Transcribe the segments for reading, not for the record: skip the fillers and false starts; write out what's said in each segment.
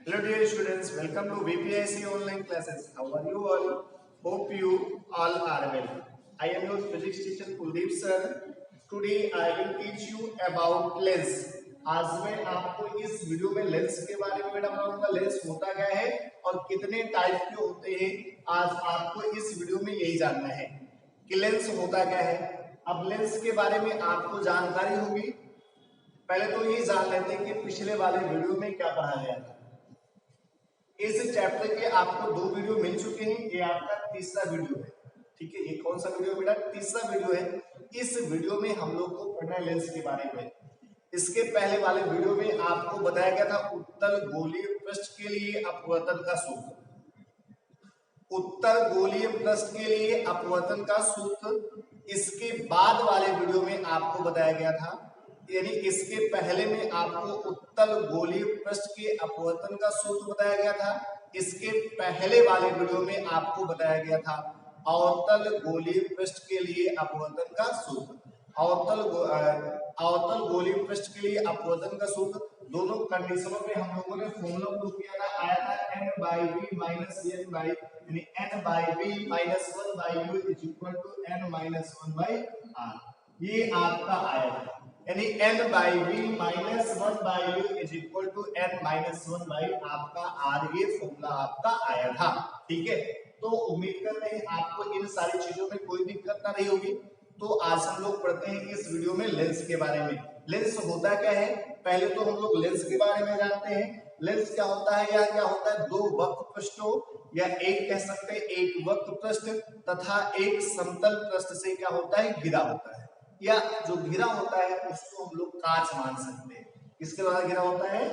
Hello dear students, welcome to VPIC online classes. How are you all? Hope you all are well. I am your physics teacher Kuldeep sir. Today I will teach you about lens. आज मैं आपको इस video में lens के बारे में बताऊंगा। Lens होता क्या है और कितने टाइप के होते हैं, आज आपको इस वीडियो में यही जानना है कि लेंस होता क्या है। अब लेंस के बारे में आपको जानकारी होगी। पहले तो ये जान लेते हैं कि पिछले वाले वीडियो में क्या पढ़ा गया था। इस चैप्टर के आपको 2 वीडियो मिल चुके हैं, ये आपका तीसरा वीडियो है। ठीक है, ये कौन सा वीडियो बेटा? तीसरा वीडियो है। इस वीडियो में हम लोग को पढ़ना है लेंस के बारे में। इसके पहले वाले वीडियो में आपको बताया गया था उत्तल गोलीय पृष्ठ के लिए अपवर्तन का सूत्र। उत्तल गोलीय पृष्ठ के लिए अपवर्तन का सूत्र इसके बाद वाले वीडियो में आपको बताया गया था, यानी इसके पहले में आपको उत्तल गोलीय पृष्ठ के अपवर्तन का सूत्र बताया गया था। इसके पहले वाले वीडियो में आपको बताया गया था अवतल गोलीय पृष्ठ के लिए अपवर्तन का सूत्र। अवतल गोलीय पृष्ठ के लिए अपवर्तन का सूत्र दोनों कंडीशनों में हम लोगों ने फॉर्मूला प्रूव किया था, आया था n by v minus n by यानी n by v minus 1 by u is equal to n minus 1 by r। ये आपका आया था, यानी n by v minus 1 by u is equal to n minus 1 by आपका r, ये formula आपका आया था। ठीक है, तो उम्मीद करते हैं आपको इन सारी चीजों में कोई दिक्कत ना रही होगी। तो आज हम लोग पढ़ते हैं इस वीडियो में लेंस के बारे में। लेंस होता क्या है, पहले तो हम लोग लेंस के बारे में जानते हैं। लेंस क्या होता है या क्या होता है? दो वक्र पृष्ठों या एक कह सकते हैं एक वक्र पृष्ठ तथा एक समतल पृष्ठ से क्या होता है, घिरा होता है। या जो घिरा होता है उसको हम लोग कांच मान सकते हैं। किसके द्वारा घिरा होता है?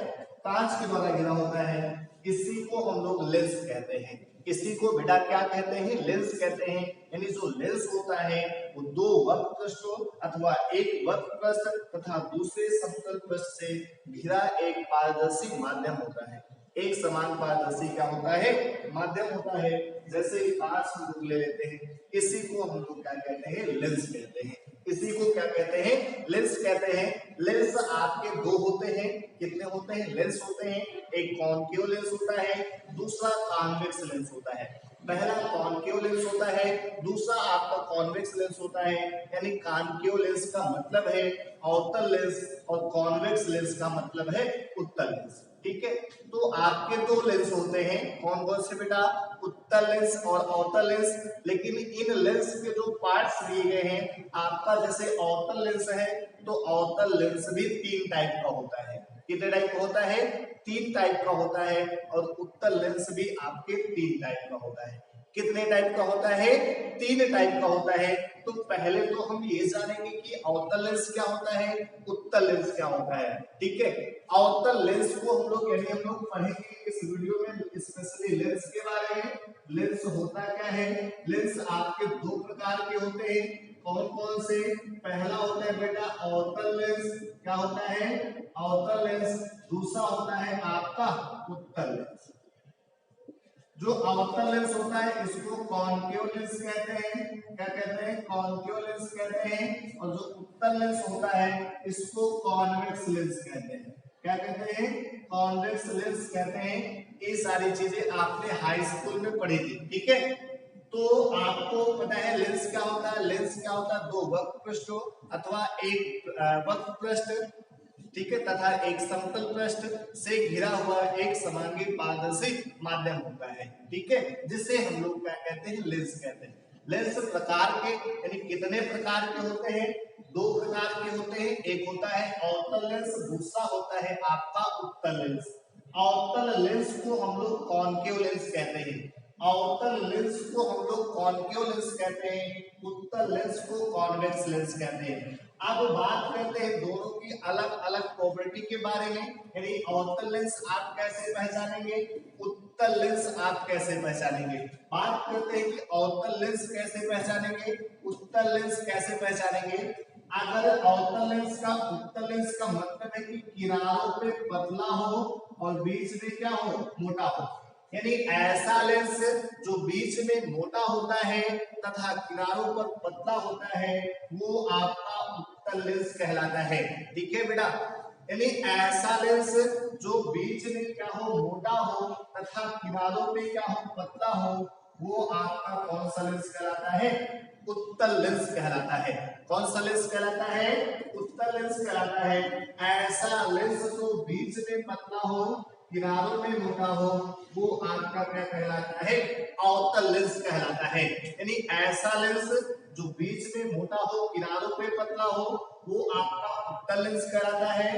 कांच के द्वारा घिरा होता है। इसी को हम लोग लेंस कहते हैं। इसी को बेटा क्या कहते हैं? लेंस कहते हैं। यानी जो लेंस होता है वो दो वक्र पृष्ठों अथवा एक वक्र पृष्ठ तथा दूसरे समतल पृष्ठ से घिरा एक पारदर्शी माध्यम होता है। एक समान पारदर्शी क्या होता है? माध्यम होता है। जैसे कांच हम लोग ले लेते हैं, इसी को हम लोग क्या कहते हैं? लेंस कहते हैं। इसी को क्या कहते हैं? लेंस कहते हैं। लेंस आपके दो होते हैं। कितने होते हैं? लेंस होते हैं। एक कॉन्केव लेंस होता है, दूसरा कॉन्वेक्स लेंस होता है। पहला कॉन्केव लेंस होता है, दूसरा आपका कॉन्वेक्स लेंस होता है। यानी कॉन्केव लेंस का मतलब है अवतल लेंस और कॉन्वेक्स लेंस का मतलब है उत्तल लेंस। ठीक है, तो आपके दो लेंस होते हैं। कौन कौन से बेटा? उत्तल लेंस और अवतल लेंस। लेकिन इन लेंस के जो पार्ट्स दिए गए हैं, आपका जैसे अवतल लेंस है तो अवतल लेंस भी 3 टाइप का होता है। कितने टाइप का होता है? 3 टाइप का होता है। और उत्तल लेंस भी आपके 3 टाइप का होता है। कितने टाइप का होता है? 3 टाइप का होता है। तो पहले तो हम ये जानेंगे कि अवतल लेंस क्या होता है, उत्तल लेंस क्या होता है। ठीक है, अवतल लेंस को हम लोग यानी हम लोग पढ़ेंगे इस वीडियो में स्पेशली लेंस के बारे में। लेंस होता क्या है? लेंस आपके 2 प्रकार के होते हैं। कौन कौन से? पहला होता है बेटा अवतल लेंस। क्या होता है? अवतल लेंस। दूसरा होता है आपका उत्तल लेंस। जो अवतल लेंस होता है इसको कॉन्केव लेंस कहते हैं। क्या कहते हैं? कॉन्केव लेंस कहते हैं। और जो उत्तल लेंस होता है इसको कॉन्वेक्स लेंस कहते हैं। क्या कहते हैं? कॉन्वेक्स लेंस कहते हैं। ये सारी चीजें आपने हाई स्कूल में पढ़ी थी। ठीक है, तो आपको पता है लेंस क्या होता है? लेंस क्या होता है? दो वक्र पृष्ठों अथवा एक वक्र पृष्ठ, ठीक है, तथा एक समतल पृष्ठ से घिरा हुआ एक समांगी पारदर्शी माध्यम होता है। ठीक है, जिसे हम लोग क्या कहते हैं? लेंस कहते हैं। लेंस प्रकार के यानी कितने प्रकार के होते हैं? 2 प्रकार के होते हैं। एक होता है अवतल लेंस, दूसरा होता है आपका उत्तल लेंस। अवतल लेंस को हम लोग कॉन्केव लेंस कहते हैं। अवतल लेंस को हम लोग कॉन्केव लेंस कहते हैं, उत्तल लेंस को कॉन्वेक्स लेंस कहते हैं। अब बात करते हैं दोनों की अलग अलग प्रॉपर्टी के बारे में। यानी अवतल लेंस आप कैसे पहचानेंगे, उत्तल लेंस आप कैसे पहचानेंगे। बात करते हैं कि अवतल लेंस कैसे पहचानेंगे, उत्तल लेंस कैसे पहचानेंगे। अगर अवतल लेंस का उत्तल लेंस का मतलब है कि किनारों पे पतला हो और बीच में क्या हो, मोटा हो। यानी ऐसा लेंस जो बीच में मोटा होता है तथा किनारों पर पतला होता है वो आपका उत्तल लेंस कहलाता है। ठीक है बेटा, यानी ऐसा लेंस जो बीच में क्या हो मोटा हो तथा किनारों पे क्या हो पतला हो वो आपका कौन सा लेंस कहलाता है? उत्तल लेंस कहलाता है। कौन सा लेंस कहलाता है? उत्तल लेंस कहलाता है। ऐसा लेंस जो बीच में पतला हो किनारों में मोटा हो वो आपका क्या कहलाता है? अवतल लेंस कहलाता है। यानी ऐसा लेंस जो बीच में मोटा हो किनारों पे पतला हो वो आपका उत्तल लेंस कहलाता है।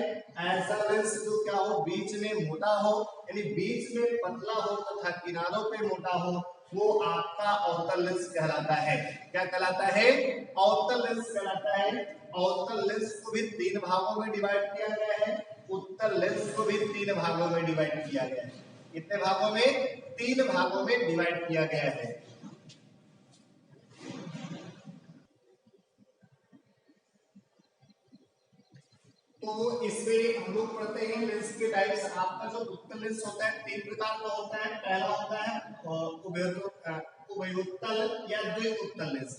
ऐसा लेंस जो क्या हो बीच में मोटा हो यानी बीच में पतला हो तथा किनारों पे मोटा हो वो आपका अवतल लेंस कहलाता है। क्या कहलाता है? अवतल लेंस कहलाता है। अवतल लेंस को भी तीन भागों में डिवाइड किया गया है। उत्तल लेंस को भी तीन भागों में डिवाइड किया गया है। कितने भागों में? तीन भागों में डिवाइड किया गया है। तो इससे हम लोग पढ़ते हैं लेंस के टाइप्स। आपका जो उत्तल लेंस होता है तीन प्रकार का होता है। पहला होता है उभयोत्तल या द्विउत्तल लेंस।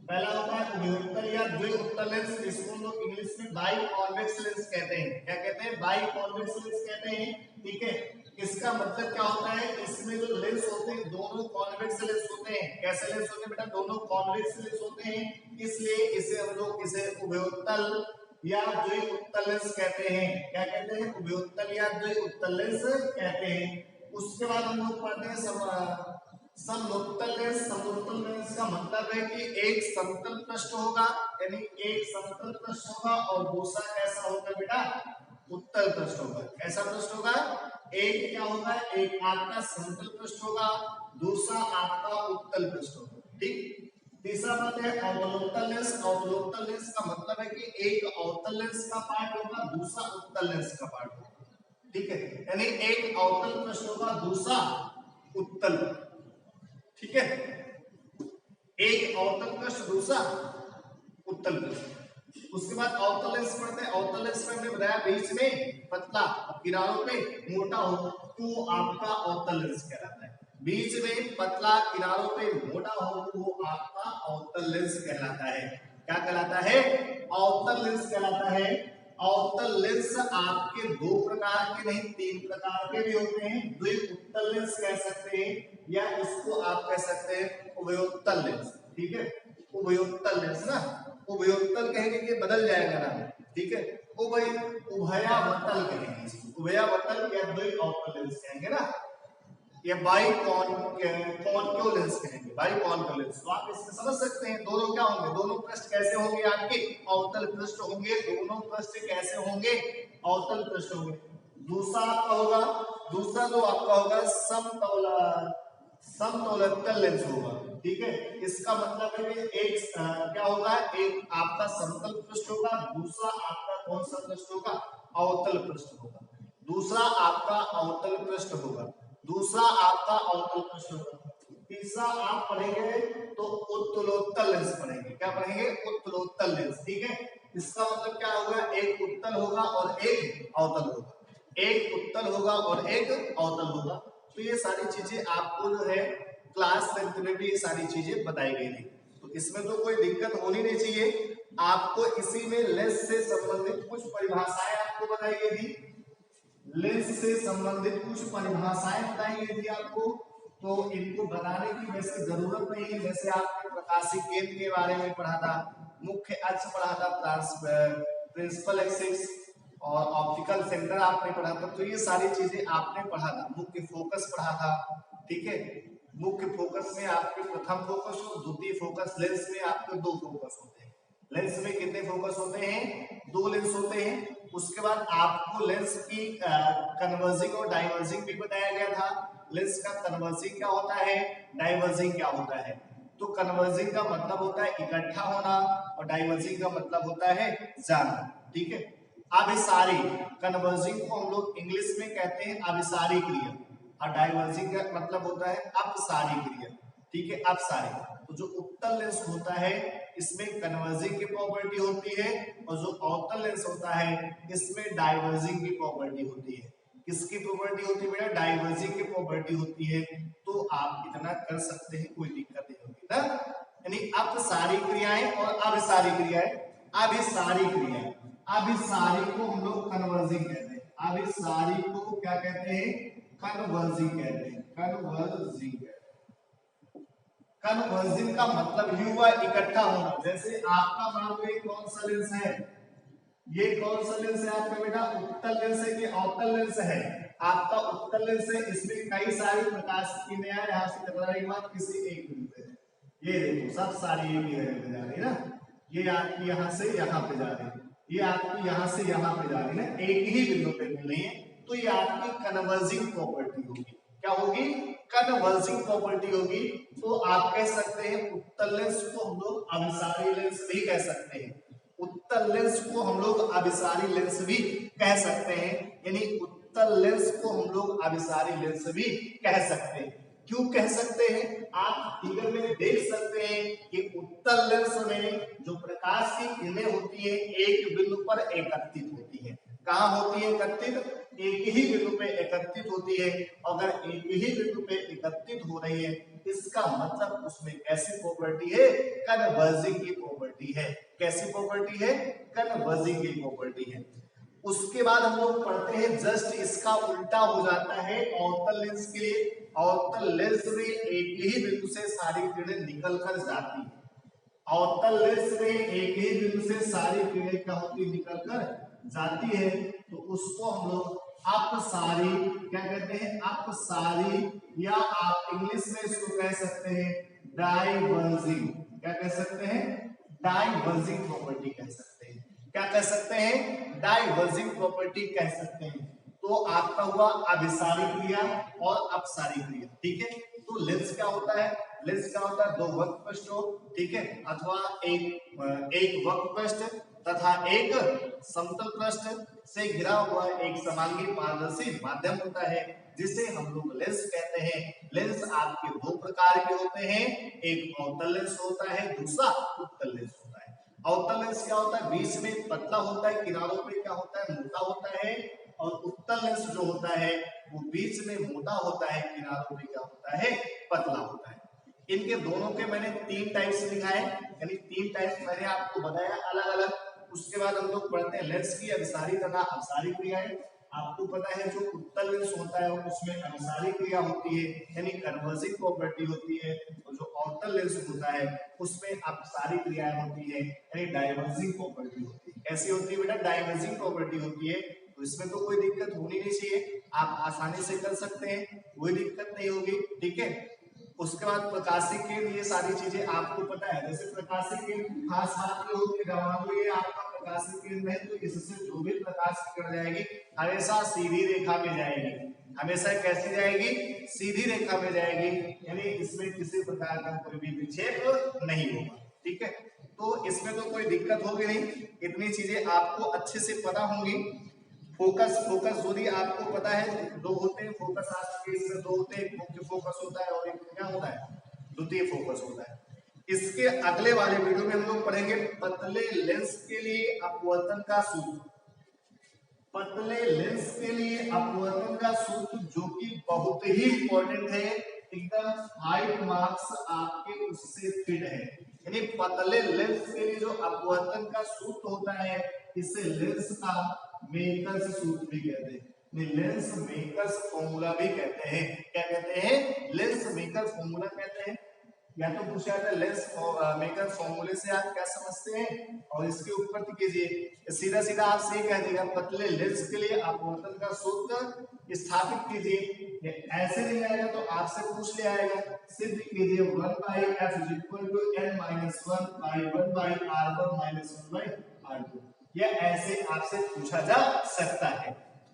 पहला होता है उभयोत्तल या द्विउत्तल लेंस। इसको हम लोग इंग्लिश में बाई कॉन्वेक्स लेंस कहते हैं। क्या कहते हैं? बाई कॉन्वेक्स लेंस कहते हैं। ठीक है, इसका मतलब क्या होता है? इसमें जो लेंस होते हैं दोनों कॉन्वेक्स लेंस होते हैं। कैसे लेंस होते हैं बेटा? दोनों कॉन्वेक्स लेंस होते हैं, इसलिए इसे हम लोग इसे उभयोत्तल या द्विउत्तल लेंस कहते हैं। क्या कहते हैं? उभयोत्तल या द्विउत्तल लेंस कहते हैं। उसके बाद हम लोग पढ़ते हैं समोत्तल लेंस। समोत्तल लेंस का मतलब है कि एक समतल पृष्ठ होगा यानी एक समतल पृष्ठ होगा और दूसरा कैसा होगा बेटा? उत्तल पृष्ठ होगा। कैसा पृष्ठ होगा? एक क्या होगा? एक आपका समतल पृष्ठ होगा, दूसरा आपका उत्तल पृष्ठ होगा। ठीक। तीसरा बात है अवतलोत्तल लेंस। अवतलोत्तल लेंस का मतलब है कि एक अवतल लेंस का पार्ट होगा, दूसरा उत्तल लेंस का पार्ट होगा। ठीक है, यानी एक अवतल पृष्ठ होगा, दूसरा उत्तल। ठीक है, एक अवतल पृष्ठ दूसरा उत्तल पृष्ठ। उसके बाद अवतल लेंस पढ़ते हैं। अवतल लेंस में हमने बताया बीच में पतला किनारों पे मोटा हो तो आपका अवतल लेंस कहलाता है। बीच में पतला किनारों पे मोटा हो वो आपका अवतल लेंस कहलाता है। क्या कहलाता है? अवतल लेंस कहलाता है। अवतल लेंस आपके दो प्रकार के नहीं तीन प्रकार के भी होते हैं। द्विउत्तल लेंस कह सकते हैं या इसको आप कह सकते हैं उभयोत्तल लेंस। ठीक है, उभयोत्तल लेंस ना, उभयोत्तल कहेंगे कि बदल जाएगा ना। ठीक है, उभयावतल कहेंगे, उभयावतल या द्विअवतल लेंस कहेंगे ना, या बाई कॉनकेव लेंस कहेंगे, बाई कॉनकेव लेंस। तो आप इससे समझ सकते हैं दोनों क्या होंगे, दोनों पृष्ठ कैसे होंगे आपके? अवतल पृष्ठ होंगे। दोनों पृष्ठ कैसे होंगे? अवतल पृष्ठ होंगे। दूसरा आपका होगा, दूसरा जो आपका होगा समतोलोत्तल लेंस होगा। ठीक है, इसका मतलब है कि एक क्या होगा? एक आपका समतल पृष्ठ होगा, दूसरा आपका कौन सा पृष्ठ होगा? अवतल पृष्ठ होगा। दूसरा आपका अवतल पृष्ठ होगा, दूसरा आपका अवतल पृष्ठ होगा। तीसरा आप पढ़ेंगे तो उत्तलोत्तल लेंस पढ़ेंगे। क्या पढ़ेंगे? उत्तलोत्तल लेंस। ठीक है, इसका मतलब क्या होगा? एक उत्तल होगा और एक अवतल होगा, एक उत्तल होगा और एक अवतल होगा। तो ये सारी चीजें आपको जो है क्लास 10th में भी ये सारी चीजें बताई गई थी, तो इसमें तो कोई दिक्कत होनी नहीं चाहिए। आपको इसी में लेंस से संबंधित कुछ परिभाषाएं आपको बताई गई थी, लेंस से संबंधित कुछ परिभाषाएं बताई गई थी आपको, तो इनको बताने की वैसे जरूरत नहीं है। जैसे आपने प्रकाशीय केंद्र के बारे में पढ़ा था, मुख्य अक्ष पढ़ा था, प्रिंसिपल एक्सिस और ऑप्टिकल सेंटर आपने पढ़ा था। तो ये सारी चीजें आपने पढ़ा था। मुख्य फोकस पढ़ा था। ठीक है, मुख्य फोकस में आपके प्रथम फोकस और द्वितीय फोकस, लेंस में आपके दो फोकस होते हैं। लेंस में कितने फोकस होते हैं? दो लेंस होते हैं। उसके बाद आपको लेंस की कन्वर्जिंग और डाइवर्जिंग भी बताया गया था। लेंस का कन्वर्जिंग क्या होता है, डाइवर्जिंग क्या होता है। तो कन्वर्जिंग का मतलब होता है इकट्ठा होना और डाइवर्जिंग का मतलब होता है जाना। ठीक है, अभिसारी, कन्वर्जिंग को हम लोग इंग्लिश में कहते हैं अभिसारी क्रिया और डाइवर्जिंग का मतलब होता है अपसारी क्रिया। ठीक है, अपसारी। तो जो उत्तल लेंस होता है इसमें कन्वर्जिंग की प्रॉपर्टी होती है और जो अवतल लेंस होता है इसमें डाइवर्जिंग की प्रॉपर्टी होती है। किसकी प्रॉपर्टी होती है बेटा? डाइवर्जिंग की प्रॉपर्टी होती है। तो आप इतना कर सकते हैं, कोई दिक्कत नहीं होगी ना। यानी अपसारी क्रियाएं और अभिसारी क्रियाएं। अभिसारी क्रियाएं, अभिसारी को हम लोग कन्वर्जिंग कहते हैं, अभिसारी को क्या कहते हैं? कन्वर्जिंग कहते हैं। कन्वर्जिंग कन्वर्जिंग का मतलब ही हुआ इकट्ठा होना। जैसे आपका मान लो ये कौन सा लेंस है? ये कौन सा लेंस है आपका बेटा? उत्तल लेंस है कि अवतल लेंस है? आपका उत्तल लेंस है। इसमें कई सारी प्रकाश की किरणें यहाँ से टकराने के बाद किसी एक बिंदु पे, ये देखो सब सारी एक ही जगह पे जा रही है ना। ये आपकी यहाँ से यहाँ पे जा रही है, ये आपकी यहाँ से यहाँ पे जा रही है ना, एक ही बिंदु पे मिल रही है। तो ये आपकी कन्वर्जिंग प्रॉपर्टी होगी। क्या होगी? कन्वर्जिंग प्रॉपर्टी होगी। तो आप कह सकते हैं उत्तल लेंस को हम लोग अभिसारी लेंस भी कह सकते हैं। उत्तल लेंस को हम लोग अभिसारी लेंस भी कह सकते हैं। यानी उत्तल लेंस को हम लोग अभिसारी लेंस भी कह सकते हैं। क्यों कह सकते हैं? आप फिगर में देख सकते हैं कि उत्तल लेंस में जो प्रकाश की किरणें होती है एक बिंदु पर एकत्रित होती है। कहाँ होती है एकत्रित? एक ही बिंदु पे एकत्रित होती है। अगर एक ही बिंदु पे एकत्रित हो रही है, इसका मतलब उसमें कैसी प्रॉपर्टी है? कन्वर्जिंग की प्रॉपर्टी है। कैसी प्रॉपर्टी है? कन्वर्जिंग की प्रॉपर्टी है। उसके बाद हम लोग पढ़ते हैं जस्ट इसका उल्टा हो जाता है अवतल लेंस के लिए। अवतल लेंस में एक ही बिंदु से सारी किरणें निकल कर जाती है। अवतल लेंस में एक ही बिंदु से सारी किरणें क्या होती? निकल कर जाती है। तो उसको हम लोग अपसारी क्या कहते हैं? अपसारी, या आप इंग्लिश में इसको कह सकते हैं डाइवर्जिंग। क्या कह सकते हैं? डाइवर्जिंग प्रॉपर्टी कह सकते हैं। क्या कह सकते हैं? डाइवर्जिंग प्रॉपर्टी कह सकते हैं। तो आपका हुआ अभिसारी क्रिया और अपसारी क्रिया। ठीक है। तो लेंस क्या होता है? लेंस क्या होता है? दो वक्र पृष्ठ हो, ठीक है, अथवा एक वक्र पृष्ठ तथा एक समतल पृष्ठ से घिरा हुआ एक समांगी पारदर्शी माध्यम होता है, जिसे हम लोग लेंस कहते हैं। लेंस आपके दो प्रकार के होते हैं, एक अवतल लेंस होता है, दूसरा उत्तल लेंस होता है। अवतल लेंस क्या होता है? बीच में पतला होता है, किनारों पे क्या होता है? मोटा होता है। और उत्तल लेंस जो होता है वो बीच में मोटा होता है, किनारों पे क्या होता है? पतला होता है। इनके दोनों के मैंने तीन टाइप्स दिखाए, यानी तीन टाइप्स मैंने आपको बताया अलग अलग। उसके बाद हम लोग पढ़ते हैं लेंस की अभिसारी तथा अपसारी क्रियाएं। आपको पता है जो उत्तल लेंस होता है उसमें अभिसारी क्रिया होती है, यानी कन्वर्जिंग प्रॉपर्टी होती है, और जो अवतल लेंस होता है उसमें अपसारी क्रियाएं होती है, यानी डाइवर्जिंग प्रॉपर्टी होती है। कैसी होती है बेटा? डाइवर्जिंग प्रॉपर्टी होती है। तो इसमें तो कोई दिक्कत होनी नहीं चाहिए, आप आसानी से कर सकते हैं, कोई दिक्कत नहीं होगी। ठीक है। उसके बाद प्रकाशिक केंद्र, ये सारी चीजें आपको पता है। जैसे प्रकाशिक केंद्र खास बात ये होती है, ये आपका प्रकाशिक केंद्र है, तो इससे जो भी प्रकाश निकल जाएगी हमेशा सीधी रेखा में जाएगी। हमेशा कैसी जाएगी? सीधी रेखा में जाएगी, यानी इसमें किसी प्रकार का कोई भी विक्षेप नहीं होगा। ठीक है। तो इसमें तो कोई दिक्कत होगी नहीं, इतनी चीजें आपको अच्छे से पता होंगी। फोकस दूरी आपको पता है दो होते हैं, फोकस शास्त्र के इसमें दो होते हैं, एक मुख्य फोकस होता है और एक क्या होता है? द्वितीय फोकस होता है। इसके अगले वाले वीडियो में हम लोग पढ़ेंगे पतले लेंस के लिए अपवर्तन का सूत्र। पतले लेंस के लिए अपवर्तन का सूत्र जो कि बहुत ही इंपॉर्टेंट है, एकदम 5 मार्क्स आपके उससे फिट है। यानी पतले लेंस के लिए जो अपवर्तन का सूत्र होता है इसे लेंस का मेकर्स सूत्र भी कहते हैं, लेंस मेकर्स फॉर्मूला भी कहते हैं। क्या कहते हैं? लेंस मेकर्स फॉर्मूला कहते हैं। या तो पूछा जाता है लेंस मेकर फॉर्मूले से आप क्या समझते हैं, और इसके ऊपर कीजिए, सीधा सीधा आप से कह देगा पतले लेंस के लिए अपवर्तन का सूत्र स्थापित कीजिए। ऐसे नहीं आएगा तो आपसे पूछ ले आएगा, सिद्ध कीजिए 1/f n - 1/1/r1 - 1/r2। या ऐसे आपसे पूछा जा सकता है,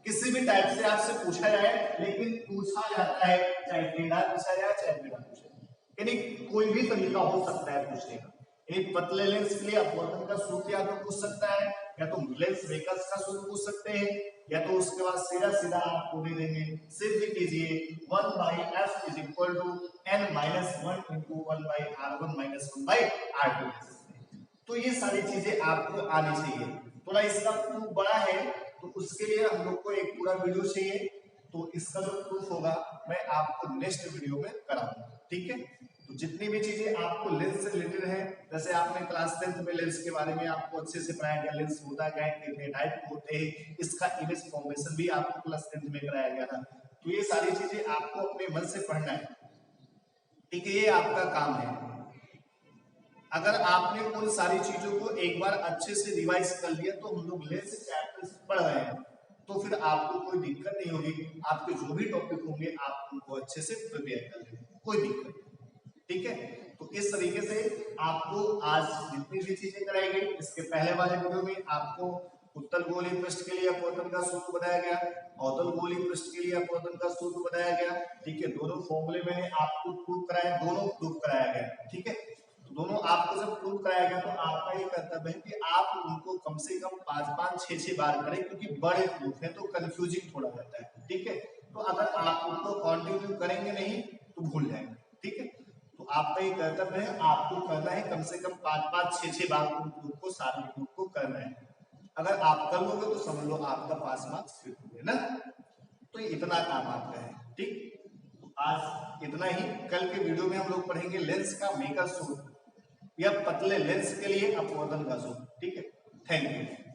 किसी भी टाइप से आपसे पूछा जाए, लेकिन पूछा जाता है, चाहे टेढ़ा पूछा जाए चाहे टेढ़ा पूछा जाए, यानी कोई भी तरीका हो सकता है पूछने का। एक पतले लेंस के लिए अपवर्तन का सूत्र या तो पूछ सकता है, या तो लेंस मेकर्स का सूत्र पूछ सकते हैं, या तो उसके बाद सीधा सीधा आपको दे देंगे, सिद्ध कीजिए 1/f = n - 1 × 1/r1 - 1/r2। तो ये सारी चीजें आपको आनी चाहिए। थोड़ा इसका प्रूफ बड़ा है तो उसके लिए हम लोग को एक पूरा वीडियो चाहिए, तो इसका जो प्रूफ होगा मैं आपको नेक्स्ट वीडियो में कराऊंगा। ठीक है। तो जितनी भी चीजें आपको लेंस से रिलेटेड है, जैसे आपने क्लास 10th में लेंस के बारे में आपको अच्छे से पढ़ाया गया, लेंस होता क्या है, कितने टाइप होते हैं, इसका इमेज फॉर्मेशन भी आपको क्लास 10th में कराया गया था। तो ये सारी चीजें आपको अपने मन से पढ़ना है, ठीक है, ये आपका काम है। अगर आपने उन सारी चीजों को एक बार अच्छे से रिवाइज कर लिया, तो हम लोग लेंस चैप्टर पढ़ रहे हैं, तो फिर आपको कोई दिक्कत नहीं होगी, आपके जो भी टॉपिक होंगे आप उनको अच्छे से प्रिपेयर कर लेंगे, कोई दिक्कत नहीं, ठीक है। तो इस तरीके से आपको आज जितनी भी चीजें कराई गई, इसके पहले वाले वीडियो में आपको उत्तल गोलीय पृष्ठ के लिए अपवर्तन का सूत्र बताया गया, अवतल गोलीय पृष्ठ के लिए अपवर्तन का सूत्र बताया गया, ठीक है। दोनों फॉर्मूले मैंने आपको प्रूव कराया, दोनों प्रूव कराया गया, ठीक है। तो दोनों आपको जब प्रूव कराया गया, तो आपका ये कर्तव्य है कि आप उनको कम से कम 5-5, 6-6 बार करें, क्योंकि बड़े प्रूफ है तो कंफ्यूजिंग थोड़ा रहता है, ठीक है। तो अगर आप उनको कंटिन्यू करेंगे नहीं तो भूल जाएंगे, ठीक है। तो आपका ये कर्तव्य है, आपको करना है कम से कम 5-5, 6-6 बार उन प्रूफ को, सारे प्रूफ को करना है। अगर आप कर लोगे तो समझ लो आपका पास मार्क्स फिट हुए ना। तो इतना काम आपका है, ठीक। तो आज इतना ही, कल के वीडियो में हम लोग पढ़ेंगे लेंस का मेकर सूत्र या पतले लेंस के लिए अपवर्तन का सूत्र, ठीक है। Thank you.